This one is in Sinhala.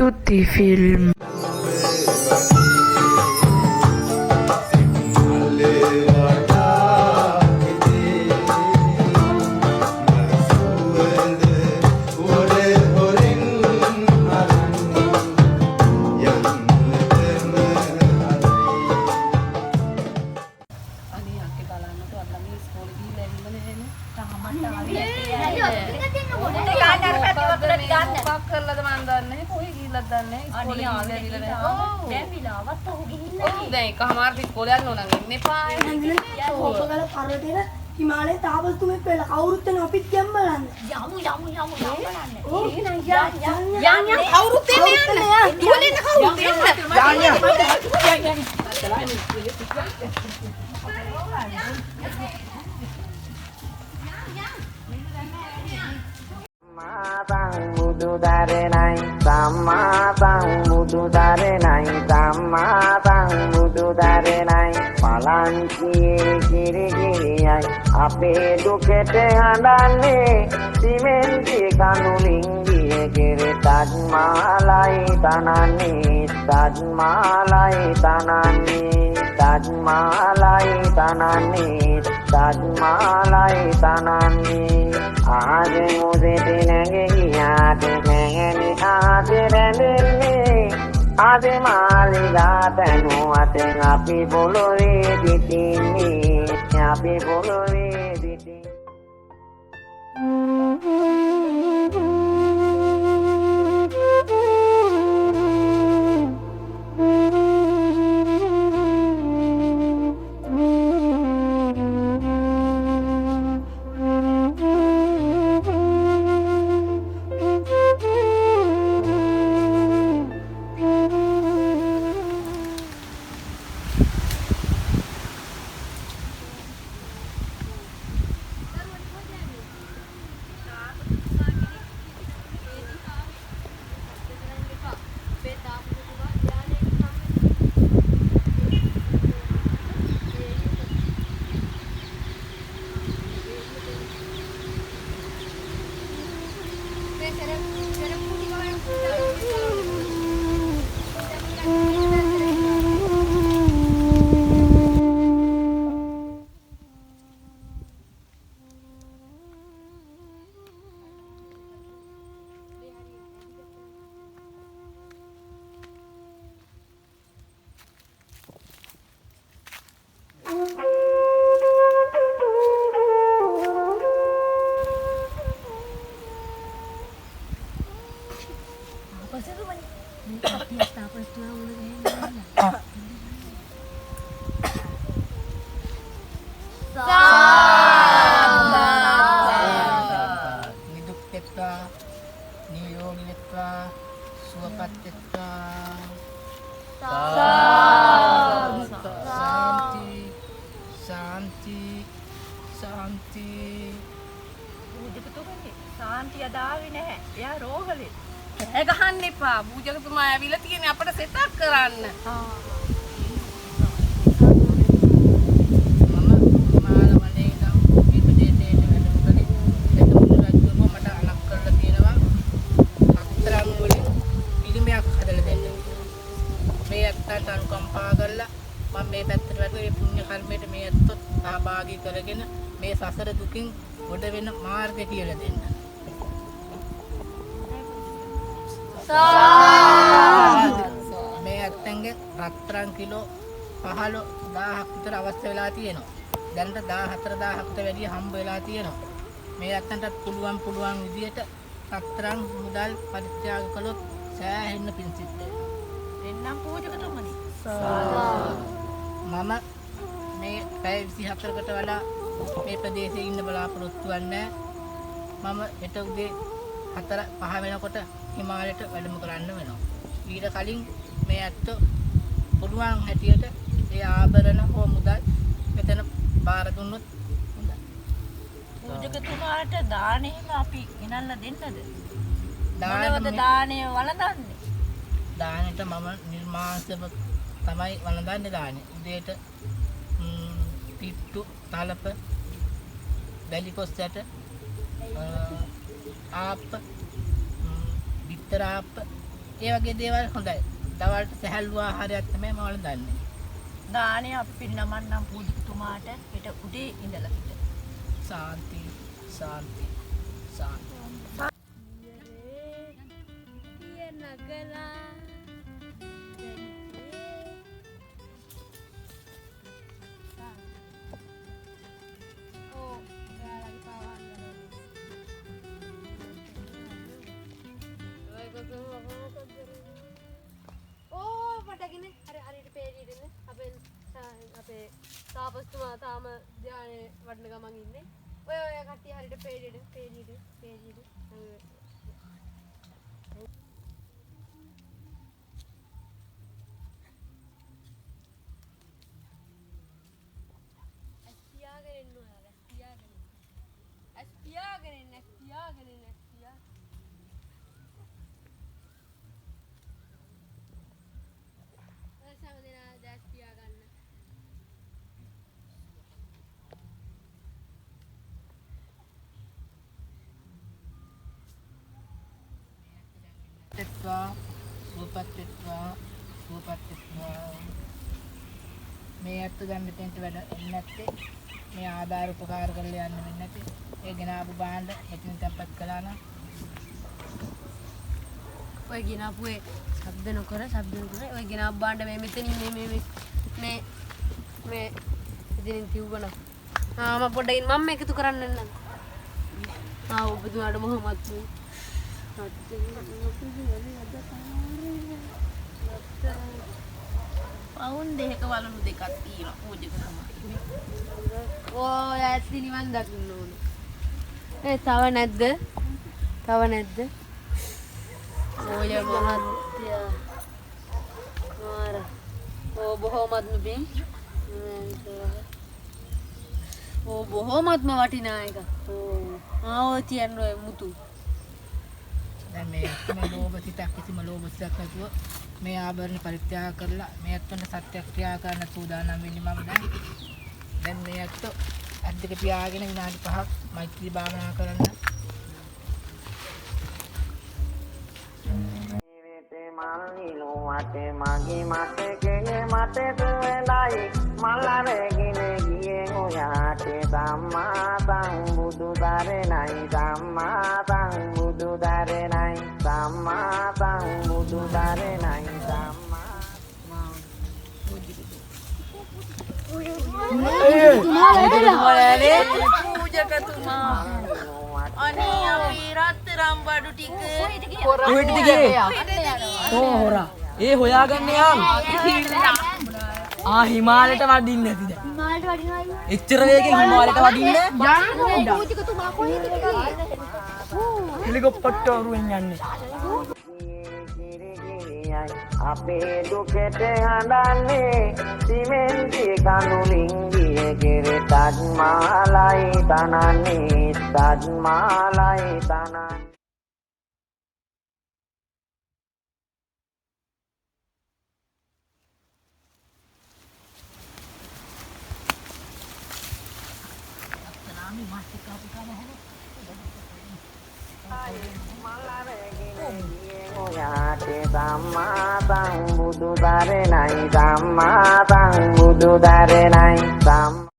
tutti film. हिमालय ताबस तुम्हें पहला औरत ने ऑफिस क्या बनाना यामू यामू यामू यामू बनाना ओ या औरत ने यार बोले ना औरत Samma Buddhu Dharanai Samma Buddhu Dharanai Samma Buddhu Dharanai Palankiye kiri kiriyai ape dukete handane simenti kanulingiye kiri Taj Mahalai tanane Taj Mahalai tanane Taj Mahalai tanane Taj Mahalai tanane Aage mujhe dinenge yaad mehni aade rendenne Aade maliga tenu ate api bolore ditini api bolore ditini මේ ඇත්තන්ගේ රත්තරන් කිලෝ 15000ක් විතර අවශ්‍ය වෙලා තියෙනවා. දැනට 14000කට වැඩිය හම්බ වෙලා තියෙනවා. මේ ඇත්තන්ට පුළුවන් විදියට රත්තරන් මුදල් පරිත්‍යාග කළොත් සෑහෙන්න පින් සිද්ධ වෙනවා. එන්නම් පූජකතුමනි. මම මේ පැය 24කට වඩා මේ ප්‍රදේශයේ ඉන්න බලාපොරොත්තු වෙන්නේ. මම හෙට උදේ 4-5 වෙනකොට හිමාලයට වැඩම කරන්න වෙනවා. ඊට කලින් මේ ඇත්ත පුළුවන් හැටියට ඒ ආභරණ හෝ මුදල් මෙතන බාර දුන්නොත් හොඳයි. පූජකතුමාට දානෙම අපි ගෙනල්ලා දෙන්නද? මොනවද දාණය වළඳන්නේ? දානෙට මම නිර්මාංශව තමයි වළඳන්නේ දානෙ. උදේට පිට්ටු තලප බැලිකොස්සට ආප්ප බිත්තර ආප්ප ඒ වගේ දේවල් හොඳයි. දවල්ට සැහැල්ලු ආහාරයක් තමයි මම වළඳන්නේ. දානේ අපි නමන්නම් පූජිතුමාට හෙට උදේ ඉඳලා හිට. සාන්ති සාන්ති සාන්ති. අපේ තාපස්තුමා තාම ධ්‍යානයේ වඩන ගමන් ඉන්නේ. ඔය කට්ටිය හරියට පේඩියට සුවපත් මේ අත් ගන්න දෙන්න වැඩ එන්නේ නැත්තේ මේ ආධාර උපකාර කරලා යන්න වෙන්නේ නැති ඒ ගෙනාවු බාණ්ඩ එකින් තැම්පත් කළා නම් ඔය ගෙනාපුවේ ශබ්ද නොකර ඔය ගෙනාපු බාණ්ඩ මේ මෙතනින් මේ ඉතින් තියුවන මම පොඩ්ඩකින් මම එකතු කරන්න නන්න ඔබතුමාට මොහොමත් පවුන් දෙක වලනු දෙකක් තියෙනවා පූජකතුමා. ඔය ඇත්ති නිවන් දකින්න ඕනේ. තව නැද්ද? ඔය මහත්තයා මාර බොහොමත්ම පිං බොහොමත්ම වටිනා එක. ඔය තියන්නේ මුතු. දැන් මේ ලෝභ සිතක් කිසිම ලෝභ සිතක් නැතුව මේ ආභරණ පරිත්‍යාග කරලා මේ අත්වන සත්‍යක්‍රියා කරන්න සූදානම් වෙන්නේ මම දැන් මේ අත්ව අද්දක පියාගෙන විනාඩි 5ක් මෛත්‍රී භාවනා කරන්න. මල්නිනුවටේ මගේ මතකෙනේ මතට වෙලයි මල්ලරගෙන ගියේ ඔයාට සම්මා සම්බුදු දරණයි සම්මා සම්බුදු දරණයි සම්මා සම්බුදු දරණයි සම්මා පූජකතුමා අනේ අපි රත්තරම් බඩු ටික කොහෙටද ගියේ? හොරා. ඒ හොයාගන්න යාම. හිමාලයට වඩින්න නැතිද? හිමාලයට වඩිනවා. එච්චර වේගෙන් හිමාලයට වඩින්න? පූජකතුමා කොහෙද ගියේ? හෙලිකොප්ටරුවෙන් යන්නේ. අපේ දුකට හඬන්නේ සිමෙන්ති කඳුලින් ගියේ කෙරේ තජ්මාලයි තනන්නේ තජ්මාලයි තනන්නේ ඔයාට සම්මා සම්බුදු දරණයි සම්මා සම්බුදු දරණයි